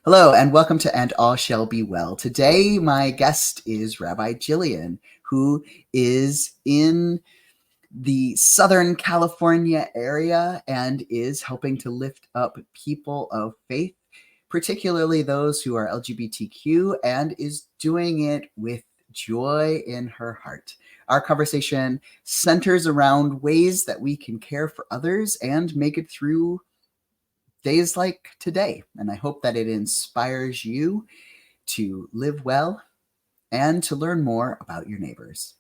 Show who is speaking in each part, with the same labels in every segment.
Speaker 1: Hello, and welcome to And All Shall Be Well. Today, my guest is Rabbi Jillian, who is in the Southern California area and is helping to lift up people of faith, particularly those who are LGBTQ, and is doing it with joy in her heart. Our conversation centers around ways that we can care for others and make it through days like today. And I hope that it inspires you to live well and to learn more about your neighbors.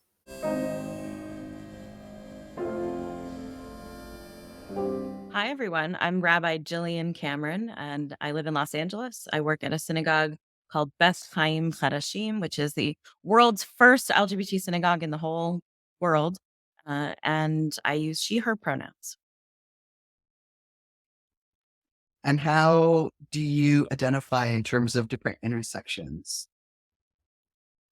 Speaker 2: Hi, everyone. I'm Rabbi Jillian Cameron, and I live in Los Angeles. I work at a synagogue called Beth Chaim Chadashim, which is the world's first LGBT synagogue in the whole world. And I use she, her pronouns.
Speaker 1: And how do you identify in terms of different intersections?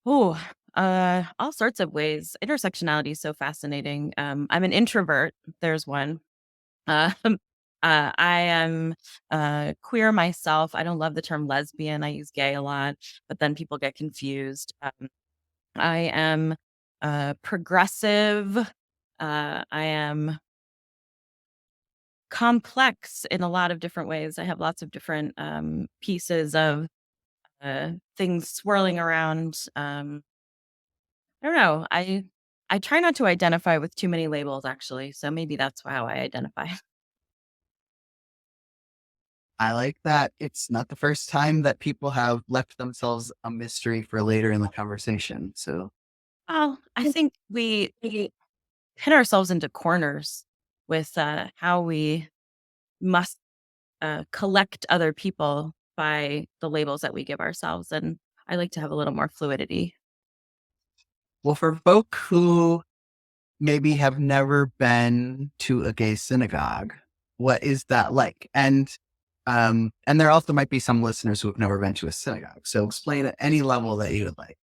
Speaker 2: Oh, all sorts of ways. Intersectionality is so fascinating. I'm an introvert. There's one. Um, I am queer myself. I don't love the term lesbian. I use gay a lot, but then people get confused. I am progressive. I am complex in a lot of different ways. I have lots of different pieces of things swirling around. I don't know. I try not to identify with too many labels, actually. So maybe that's how I identify.
Speaker 1: I like that it's not the first time that people have left themselves a mystery for later in the conversation. So
Speaker 2: Well, I think we pin ourselves into corners with how we must collect other people by the labels that we give ourselves. And I like to have a little more fluidity.
Speaker 1: well, for folk who maybe have never been to a gay synagogue, what is that like? And there also might be some listeners who have never been to a synagogue. So explain at any level that you would like.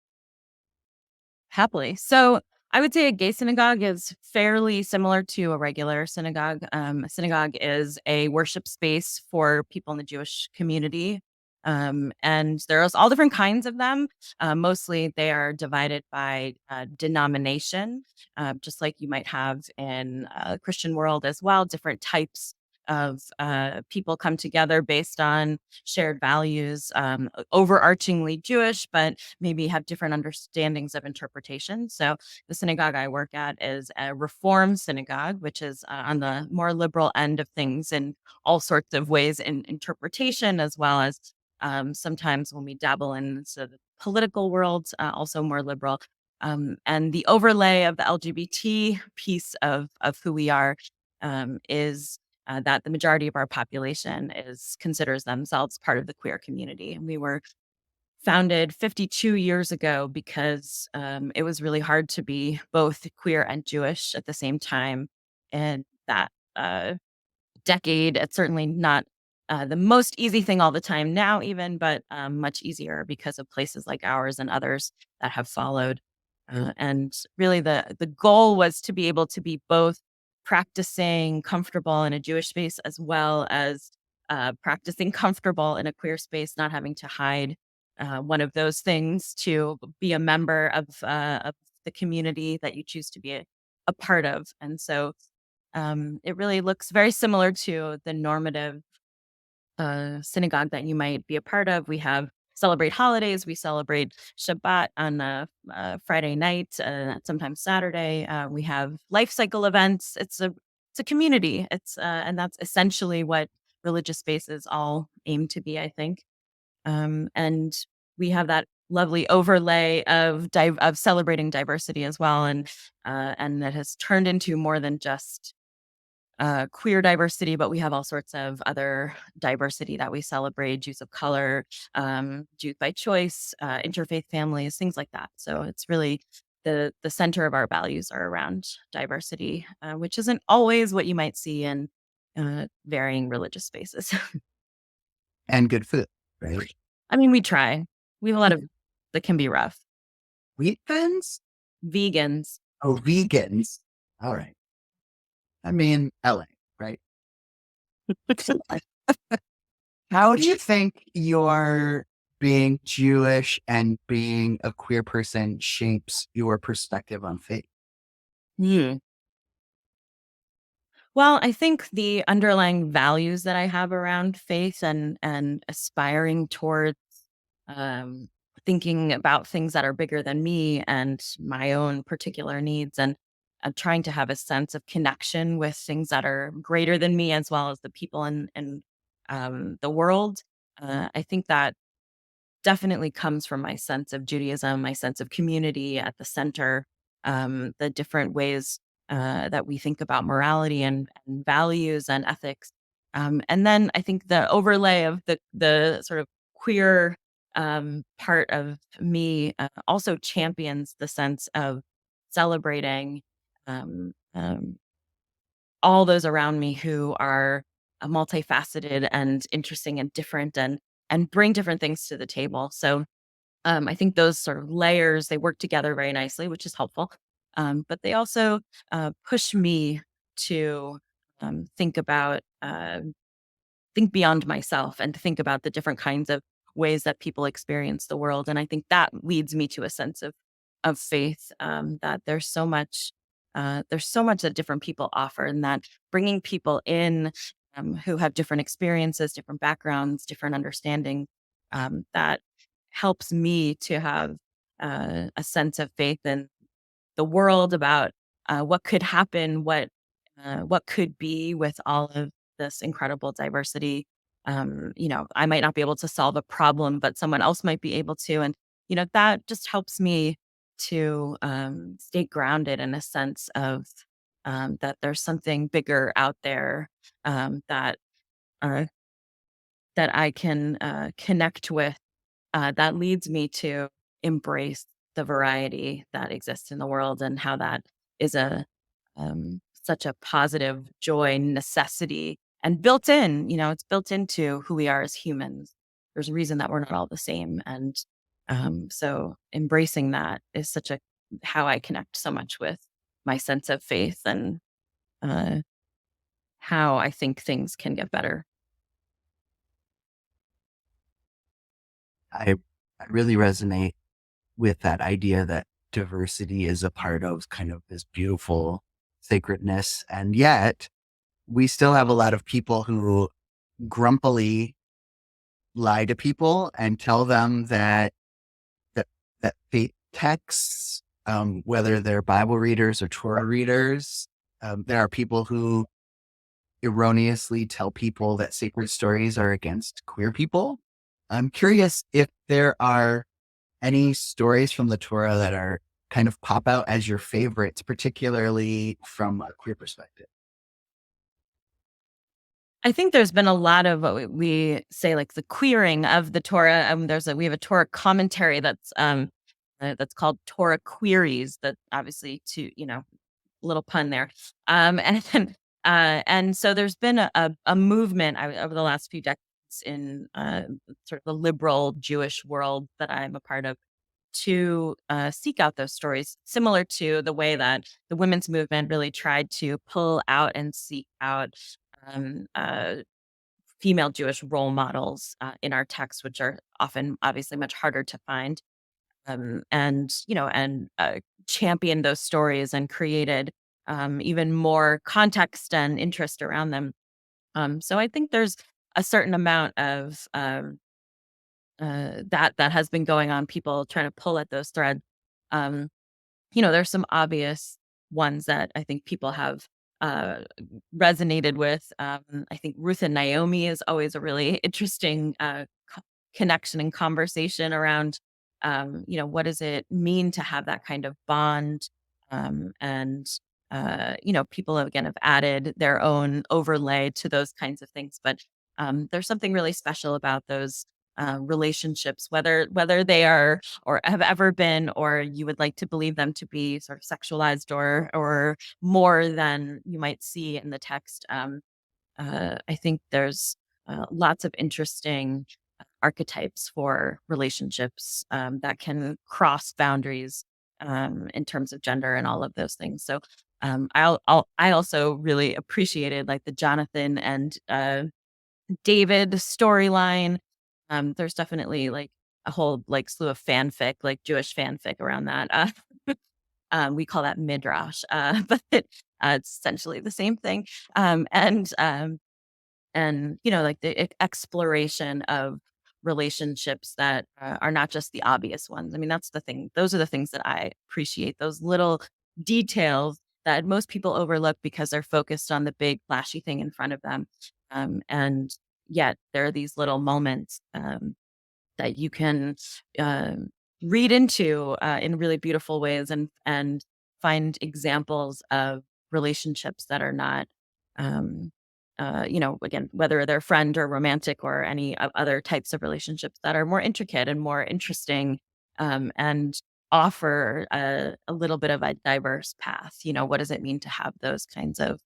Speaker 2: Happily. So I would say a gay synagogue is fairly similar to a regular synagogue. A synagogue is a worship space for people in the Jewish community. And there's all different kinds of them. Mostly they are divided by denomination, just like you might have in a Christian world as well, different types of people come together based on shared values, overarchingly Jewish, but maybe have different understandings of interpretation. So the synagogue I work at is a Reform synagogue, which is on the more liberal end of things in all sorts of ways in interpretation, as well as sometimes when we dabble in the political world, also more liberal. And the overlay of the LGBT piece of who we are is that the majority of our population is considers themselves part of the queer community. And we were founded 52 years ago because it was really hard to be both queer and Jewish at the same time. And that decade, it's certainly not the most easy thing all the time now, even, but much easier because of places like ours and others that have followed. And really, the goal was to be able to be both practicing comfortable in a Jewish space as well as practicing comfortable in a queer space, not having to hide one of those things to be a member of the community that you choose to be a part of. And so it really looks very similar to the normative synagogue that you might be a part of. We have celebrate holidays. We celebrate Shabbat on Friday night, sometimes Saturday. We have life cycle events. It's a community. And that's essentially what religious spaces all aim to be, I think. And we have that lovely overlay of celebrating diversity as well, and that has turned into more than just queer diversity, but we have all sorts of other diversity that we celebrate: Jews of color, Jews by choice, interfaith families, things like that. So it's really the center of our values are around diversity, which isn't always what you might see in varying religious spaces.
Speaker 1: And good food, right?
Speaker 2: I mean, we try. We have a lot of that can be rough.
Speaker 1: Wheat thins?
Speaker 2: Vegans.
Speaker 1: Oh, vegans. All right. I mean, LA, right? How do you think your being Jewish and being a queer person shapes your perspective on faith?
Speaker 2: Hmm. Well, I think the underlying values that I have around faith and aspiring towards um, thinking about things that are bigger than me and my own particular needs, and trying to have a sense of connection with things that are greater than me as well as the people in the world. I think that definitely comes from my sense of Judaism, my sense of community at the center, the different ways that we think about morality and values and ethics. And then I think the overlay of the sort of queer part of me also champions the sense of celebrating um, um, all those around me who are multifaceted and interesting and different and bring different things to the table. So I think those sort of layers, they work together very nicely, which is helpful. But they also push me to think about think beyond myself and to think about the different kinds of ways that people experience the world. And I think that leads me to a sense of faith, that there's so much that different people offer, and that bringing people in who have different experiences, different backgrounds, different understanding, that helps me to have a sense of faith in the world, about what could happen, what could be with all of this incredible diversity. I might not be able to solve a problem, but someone else might be able to, and that just helps me to stay grounded in a sense of that there's something bigger out there, that uh, that I can connect with, that leads me to embrace the variety that exists in the world, and how that is a such a positive joy necessity and built in. It's built into who we are as humans. There's a reason that we're not all the same, and so embracing that is such a how I connect so much with my sense of faith, and uh, how I think things can get better.
Speaker 1: I really resonate with that idea that diversity is a part of kind of this beautiful sacredness. And yet we still have a lot of people who grumpily lie to people and tell them that, that faith texts, whether they're Bible readers or Torah readers, there are people who erroneously tell people that sacred stories are against queer people. I'm curious if there are any stories from the Torah that are kind of pop out as your favorites, particularly from a queer perspective.
Speaker 2: I think there's been a lot of what we say, like the queering of the Torah. We have a Torah commentary that's called Torah Queries. That obviously, to little pun there. And so there's been a movement over the last few decades in sort of the liberal Jewish world that I'm a part of, to seek out those stories, similar to the way that the women's movement really tried to pull out and seek out um, uh, female Jewish role models in our texts, which are often obviously much harder to find, and champion those stories and created even more context and interest around them. So I think there's a certain amount of that has been going on. People trying to pull at those threads. Um, there's some obvious ones that I think people have uh, resonated with. I think Ruth and Naomi is always a really interesting connection and conversation around, what does it mean to have that kind of bond? And, people again have added their own overlay to those kinds of things. But there's something really special about those relationships, whether they are or have ever been, or you would like to believe them to be sort of sexualized or more than you might see in the text. I think there's lots of interesting archetypes for relationships that can cross boundaries in terms of gender and all of those things. So I also really appreciated like the Jonathan and David storyline. There's definitely like a whole like slew of fanfic, like Jewish fanfic around that. We call that midrash, but it's essentially the same thing. And like the exploration of relationships that are not just the obvious ones. I mean, that's the thing. Those are the things that I appreciate. Those little details that most people overlook because they're focused on the big flashy thing in front of them. And yet there are these little moments that you can um, read into in really beautiful ways, and find examples of relationships that are not again, whether they're friend or romantic or any other types of relationships that are more intricate and more interesting, and offer a little bit of a diverse path. What does it mean to have those kinds of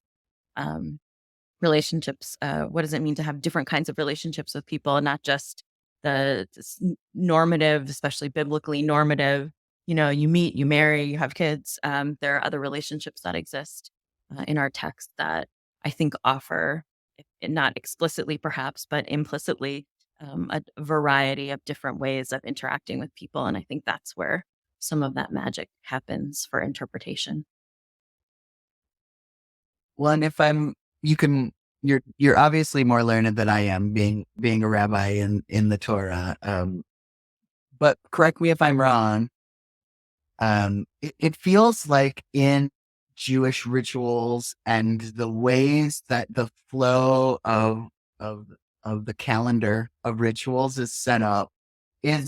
Speaker 2: um, relationships? What does it mean to have different kinds of relationships with people, and not just normative, especially biblically normative? You meet, you marry, you have kids. There are other relationships that exist in our text that I think offer, not explicitly perhaps, but implicitly, a variety of different ways of interacting with people. And I think that's where some of that magic happens for interpretation.
Speaker 3: Well, and if I'm, you can, you're obviously more learned than I am, being a rabbi in the Torah. But correct me if I'm wrong. It feels like in Jewish rituals and the ways that the flow of of the calendar of rituals is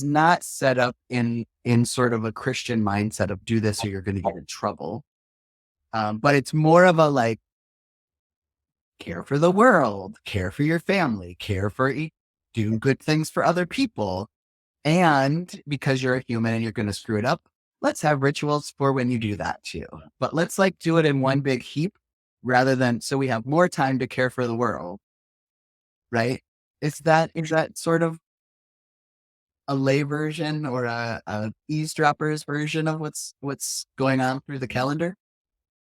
Speaker 3: not set up in sort of a Christian mindset of do this or you're going to get in trouble. But it's more of a like care for the world, care for your family, do good things for other people. And because you're a human and you're going to screw it up, let's have rituals for when you do that too. But let's like do it in one big heap rather than so we have more time to care for the world, right? Is that sort of a lay version or a eavesdropper's version of what's going on through the calendar?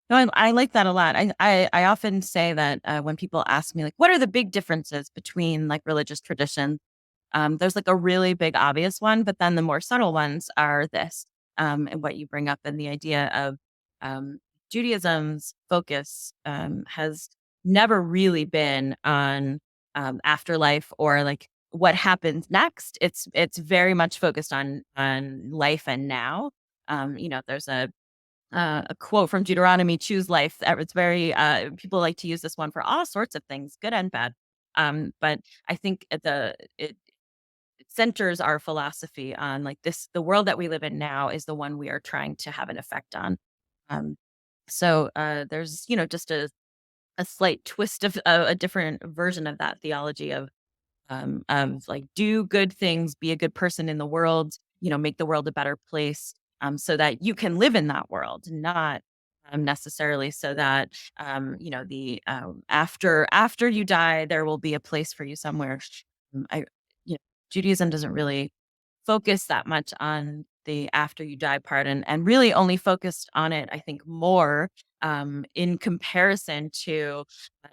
Speaker 2: No, I like that a lot. I often say that when people ask me, like, what are the big differences between like religious traditions? There's like a really big obvious one, but then the more subtle ones are this, and what you bring up, and the idea of Judaism's focus has never really been on afterlife or like what happens next. It's very much focused on life and now. There's a quote from Deuteronomy, choose life. It's very, people like to use this one for all sorts of things, good and bad. But I think it centers our philosophy on like the world that we live in now is the one we are trying to have an effect on. Um, so there's, just a slight twist of a different version of that theology of like do good things, be a good person in the world, make the world a better place, so that you can live in that world, not necessarily so that the after you die there will be a place for you somewhere. I you know Judaism doesn't really focus that much on the after you die part, and really only focused on it, I think, more in comparison to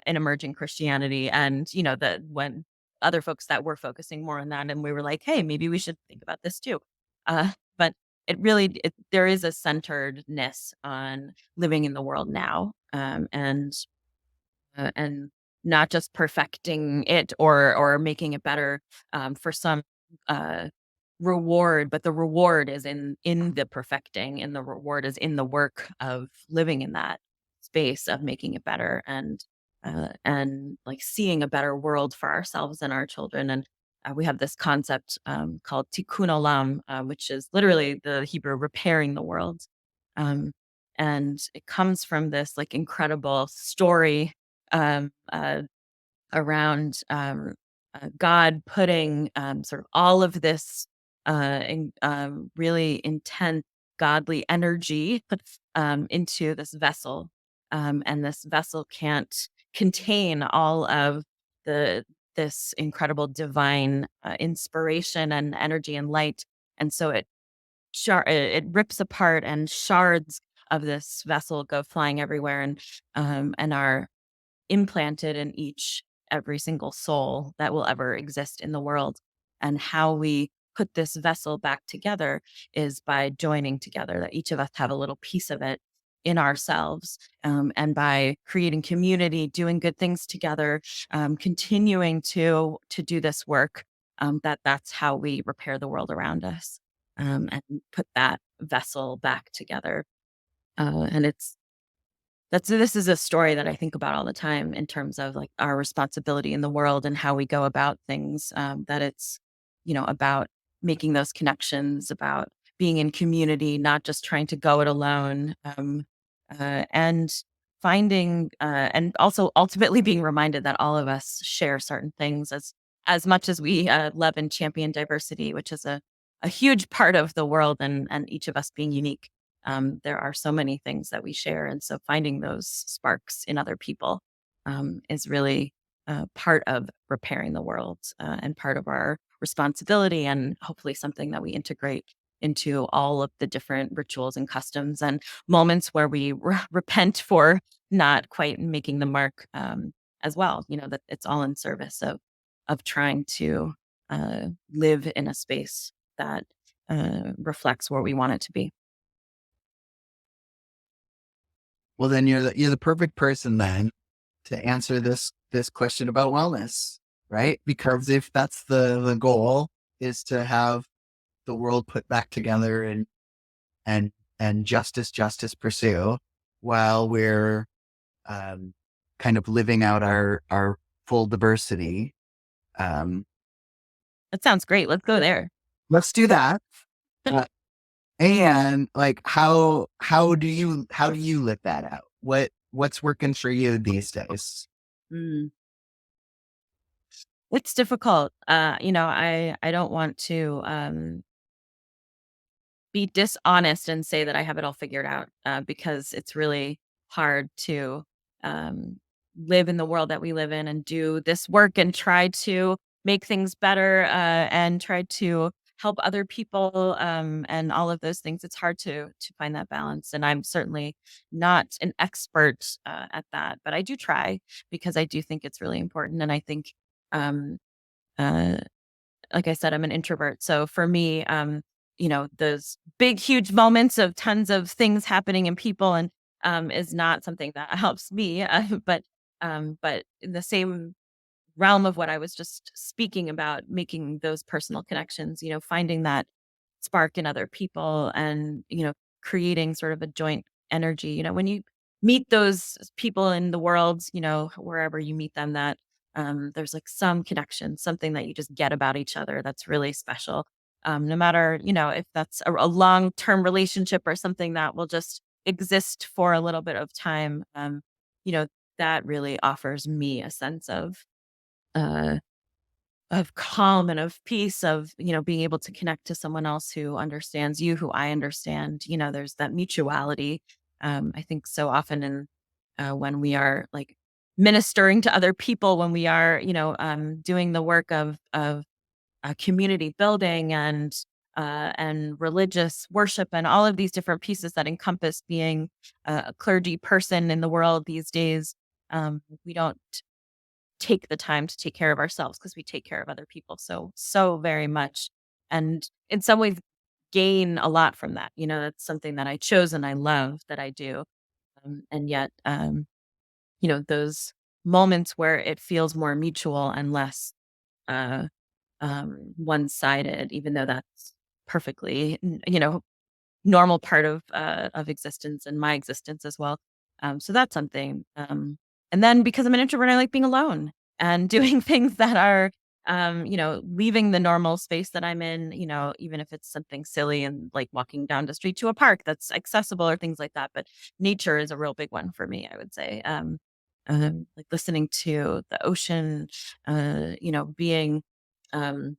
Speaker 2: an emerging Christianity, and that when other folks that were focusing more on that, and we were like, hey, maybe we should think about this too. But there is a centeredness on living in the world now, and not just perfecting it or making it better for some uh, reward, but the reward is in the perfecting, and the reward is in the work of living in that space of making it better, and like seeing a better world for ourselves and our children. And we have this concept called tikkun olam, which is literally the Hebrew repairing the world. Um, and it comes from this like incredible story um, uh, around God putting sort of all of this really intense godly energy into this vessel, and this vessel can't contain all of the this incredible divine inspiration and energy and light, and so it rips apart, and shards of this vessel go flying everywhere, and are implanted in each every single soul that will ever exist in the world. And how we put this vessel back together is by joining together, that each of us have a little piece of it in ourselves, and by creating community, doing good things together, continuing to do this work, that's how we repair the world around us, and put that vessel back together. And this is a story that I think about all the time in terms of like our responsibility in the world and how we go about things. That it's, about making those connections, about being in community, not just trying to go it alone, and finding, and also ultimately being reminded that all of us share certain things as much as we love and champion diversity, which is a huge part of the world, and each of us being unique. There are so many things that we share. And so finding those sparks in other people, is really part of repairing the world, and part of our responsibility, and hopefully something that we integrate into all of the different rituals and customs and moments where we repent for not quite making the mark, as well. That it's all in service of trying to live in a space that reflects where we want it to be.
Speaker 3: Well, then you're the perfect person then to answer this question about wellness, right? Because if that's the goal is to have the world put back together and justice pursue while we're kind of living out our full diversity.
Speaker 2: That sounds great. Let's go there.
Speaker 3: Let's do that. And like, how do you live that out? What's working for you these days?
Speaker 2: Mm. It's difficult. I don't want to be dishonest and say that I have it all figured out, because it's really hard to um, live in the world that we live in and do this work and try to make things better, and try to help other people, and all of those things. It's hard to find that balance, and I'm certainly not an expert at that, but I do try because I do think it's really important, and I think. Um, uh, like I said, I'm an introvert. So for me, those big, huge moments of tons of things happening and people and is not something that helps me. But in the same realm of what I was just speaking about, making those personal connections, finding that spark in other people and, creating sort of a joint energy, when you meet those people in the world, wherever you meet them, that there's like some connection, something that you just get about each other that's really special. No matter, if that's a long-term relationship or something that will just exist for a little bit of time, you know, that really offers me a sense uh, of calm and of peace, of, being able to connect to someone else who understands you, who I understand. There's that mutuality. I think so often in when we are like ministering to other people, when we are, doing the work of community building and religious worship and all of these different pieces that encompass being a clergy person in the world these days. We don't take the time to take care of ourselves because we take care of other people so very much, and in some ways gain a lot from that. That's something that I chose and I love that I do, and yet those moments where it feels more mutual and less uh, one-sided, even though that's perfectly normal part of existence and my existence as well. So that's something. And then because I'm an introvert, I like being alone and doing things that are, leaving the normal space that I'm in, even if it's something silly and like walking down the street to a park that's accessible or things like that. But nature is a real big one for me, I would say. Like listening to the ocean, being, um,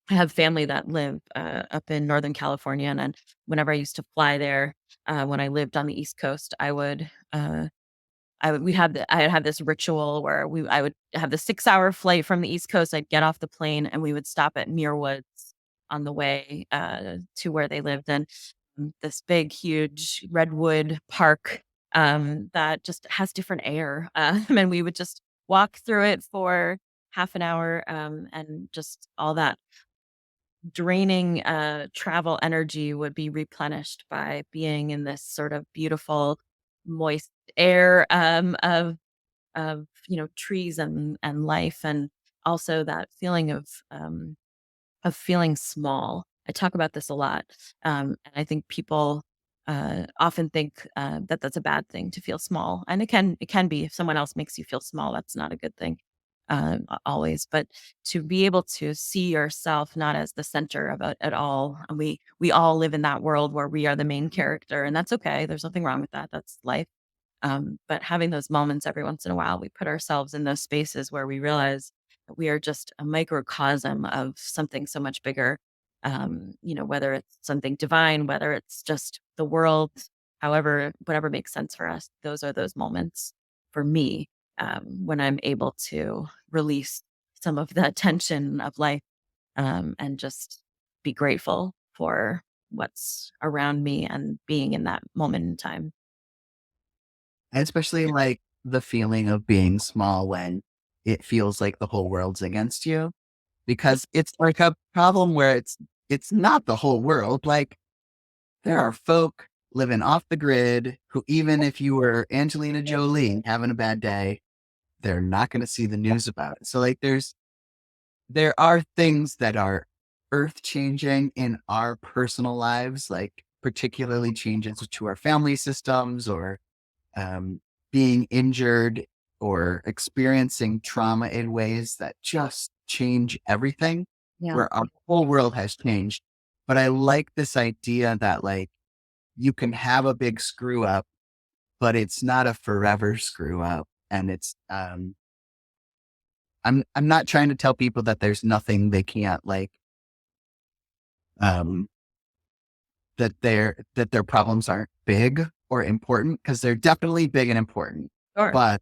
Speaker 2: I have family that live up in Northern California, and then whenever I used to fly there, when I lived on the East Coast, I'd have this ritual where I would have the 6-hour flight from the East Coast. I'd get off the plane and we would stop at Muir Woods on the way to where they lived, and this big, huge redwood park that just has different air, and we would just walk through it for half an hour, and just all that draining travel energy would be replenished by being in this sort of beautiful, moist air of trees and life, and also that feeling of feeling small. I talk about this a lot, and I think people often think that that's a bad thing to feel small, and it can be. If someone else makes you feel small, that's not a good thing, always. But to be able to see yourself not as the center of it at all, and we all live in that world where we are the main character, and that's okay. There's nothing wrong with that. That's life. But having those moments every once in a while, we put ourselves in those spaces where we realize that we are just a microcosm of something so much bigger. Whether it's something divine, whether it's just the world, however, whatever makes sense for us, those are those moments for me, when I'm able to release some of the tension of life, and just be grateful for what's around me and being in that moment in time.
Speaker 3: And especially like the feeling of being small when it feels like the whole world's against you, because it's like a problem where it's not the whole world. Like there are folk living off the grid who, even if you were Angelina Jolie having a bad day, they're not going to see the news about it. So like there are things that are earth changing in our personal lives, like particularly changes to our family systems, or um, being injured or experiencing trauma in ways that just change everything,
Speaker 2: Yeah.
Speaker 3: where our whole world has changed. But I like this idea that like you can have a big screw up, but it's not a forever screw up. And I'm not trying to tell people that there's nothing they can't like, um, that their problems aren't big or important, because they're definitely big and important.
Speaker 2: Sure.
Speaker 3: But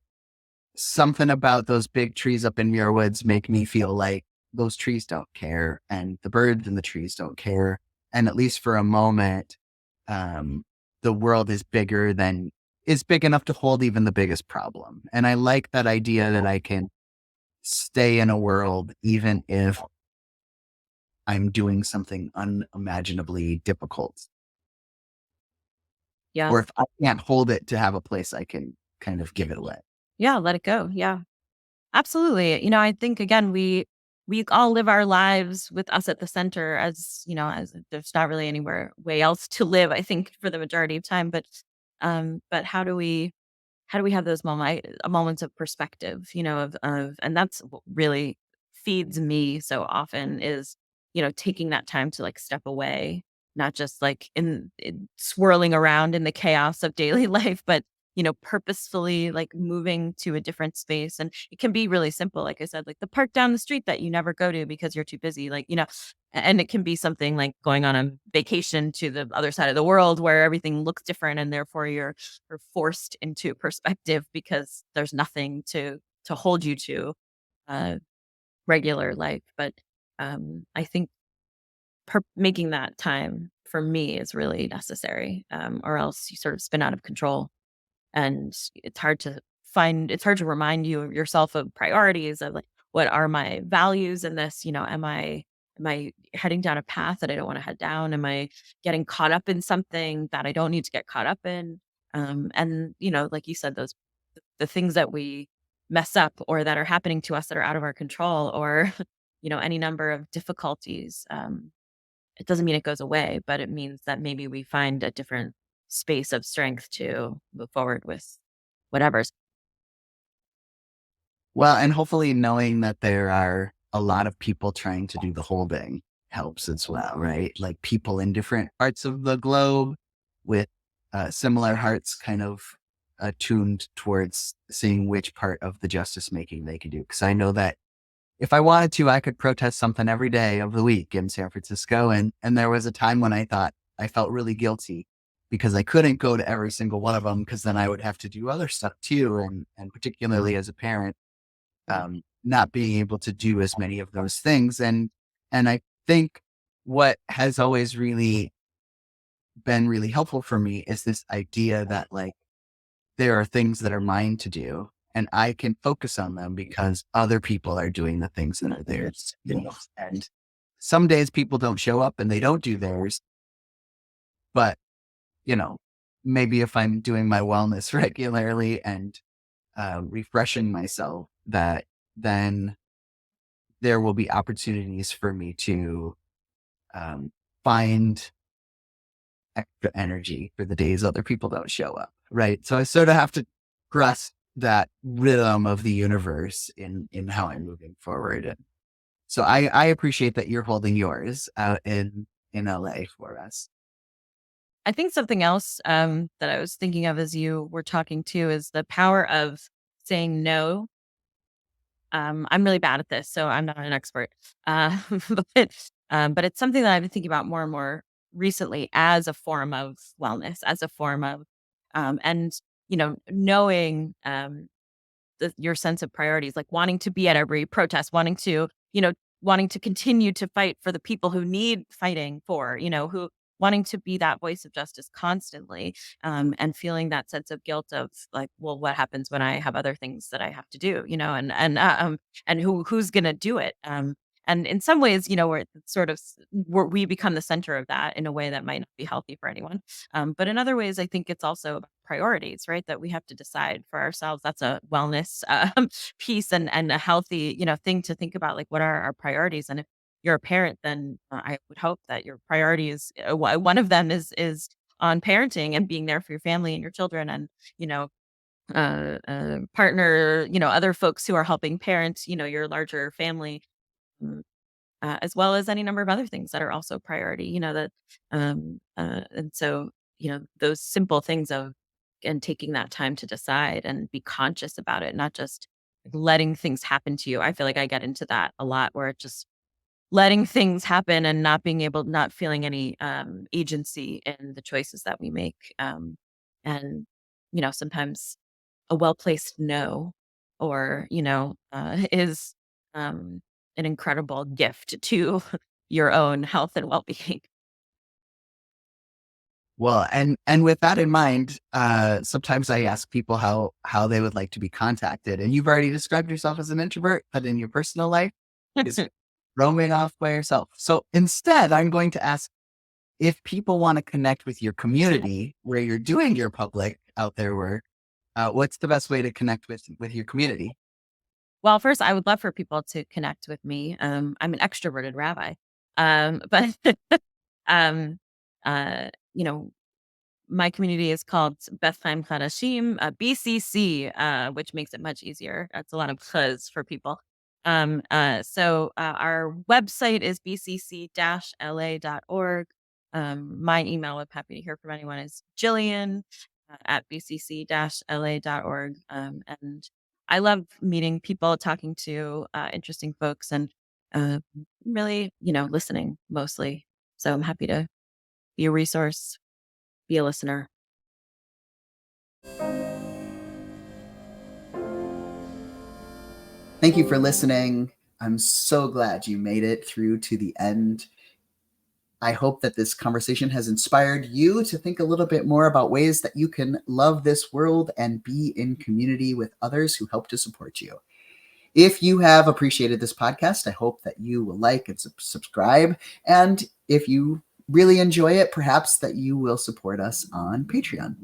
Speaker 3: something about those big trees up in Muir Woods make me feel like those trees don't care, and the birds in the trees don't care. And at least for a moment, um, the world is big enough to hold even the biggest problem. And I like that idea that I can stay in a world even if I'm doing something unimaginably difficult,
Speaker 2: Yeah.
Speaker 3: or if I can't hold it, to have a place I can kind of give it away.
Speaker 2: Yeah. Let it go. Yeah. Absolutely. I think again, we all live our lives with us at the center, as there's not really anywhere way else to live, I think, for the majority of time. But how do we have those moments of perspective, and that's what really feeds me so often is, taking that time to like step away, not just like in swirling around in the chaos of daily life, but purposefully like moving to a different space. And it can be really simple, like I said, like the park down the street that you never go to because you're too busy, and it can be something like going on a vacation to the other side of the world where everything looks different, and therefore you're forced into perspective because there's nothing to hold you to uh, regular life. But I think making that time for me is really necessary, or else you sort of spin out of control, and it's hard to remind yourself of priorities of like, what are my values in this? Am I heading down a path that I don't want to head down? Am I getting caught up in something that I don't need to get caught up in? And like you said, the things that we mess up or that are happening to us that are out of our control, or any number of difficulties, it doesn't mean it goes away, but it means that maybe we find a different space of strength to move forward with whatever's.
Speaker 3: Well, and hopefully knowing that there are a lot of people trying to do the whole thing helps as well, right? Like people in different parts of the globe with similar hearts kind of attuned towards seeing which part of the justice making they can do. Because I know that if I wanted to, I could protest something every day of the week in San Francisco. And there was a time when I thought I felt really guilty because I couldn't go to every single one of them, because then I would have to do other stuff too. And particularly as a parent, not being able to do as many of those things. And I think what has always really been really helpful for me is this idea that like there are things that are mine to do, and I can focus on them because other people are doing the things that are theirs, and some days people don't show up and they don't do theirs, but maybe if I'm doing my wellness regularly and refreshing myself, that then there will be opportunities for me to find extra energy for the days other people don't show up. Right. So I sort of have to grasp that rhythm of the universe in how I'm moving forward. And so I appreciate that you're holding yours out in LA for us.
Speaker 2: I think something else that I was thinking of as you were talking too is the power of saying no. I'm really bad at this, so I'm not an expert. Uh, but it's something that I've been thinking about more and more recently as a form of wellness, as a form of, and knowing your sense of priorities, like wanting to be at every protest, wanting to continue to fight for the people who need fighting for, who wanting to be that voice of justice constantly, and feeling that sense of guilt of like, well, what happens when I have other things that I have to do, and who's gonna do it, and in some ways, where it's sort of where we become the center of that in a way that might not be healthy for anyone. But in other ways, I think it's also about priorities, right? That we have to decide for ourselves. That's a wellness piece and a healthy, thing to think about. Like, what are our priorities? And if you're a parent, then I would hope that your priorities, one of them is on parenting and being there for your family and your children, and partner, other folks who are helping parent, your larger family. mm, as well as any number of other things that are also priority, that, and so, those simple things of, and taking that time to decide and be conscious about it, not just letting things happen to you. I feel like I get into that a lot where it's just letting things happen and not feeling any agency in the choices that we make. And, sometimes a well-placed no or, is an incredible gift to your own health and well-being.
Speaker 3: Well, and with that in mind, sometimes I ask people how they would like to be contacted. And you've already described yourself as an introvert, but in your personal life is roaming off by yourself. So instead, I'm going to ask if people want to connect with your community where you're doing your public out there work. What's the best way to connect with your community?
Speaker 2: Well, first, I would love for people to connect with me. I'm an extroverted rabbi, but um, you know, my community is called Beth Chaim Chadashim, BCC, which makes it much easier. That's a lot of chuz for people. So our website is bcc-la.org. My email, I'm happy to hear from anyone, is Jillian at bcc-la.org. And I love meeting people, talking to interesting folks, and uh, really, listening mostly. So I'm happy to be a resource, be a listener.
Speaker 1: Thank you for listening. I'm so glad you made it through to the end. I hope that this conversation has inspired you to think a little bit more about ways that you can love this world and be in community with others who help to support you. If you have appreciated this podcast, I hope that you will like and subscribe. And if you really enjoy it, perhaps that you will support us on Patreon.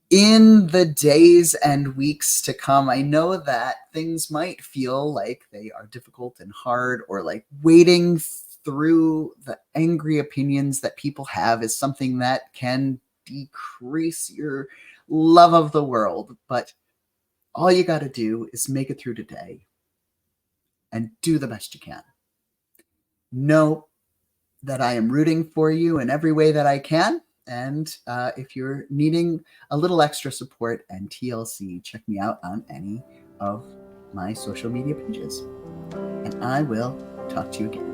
Speaker 1: In the days and weeks to come, I know that things might feel like they are difficult and hard, or like waiting through the angry opinions that people have is something that can decrease your love of the world. But all you got to do is make it through today and do the best you can. Know that I am rooting for you in every way that I can. And if you're needing a little extra support and TLC, check me out on any of my social media pages. And I will talk to you again.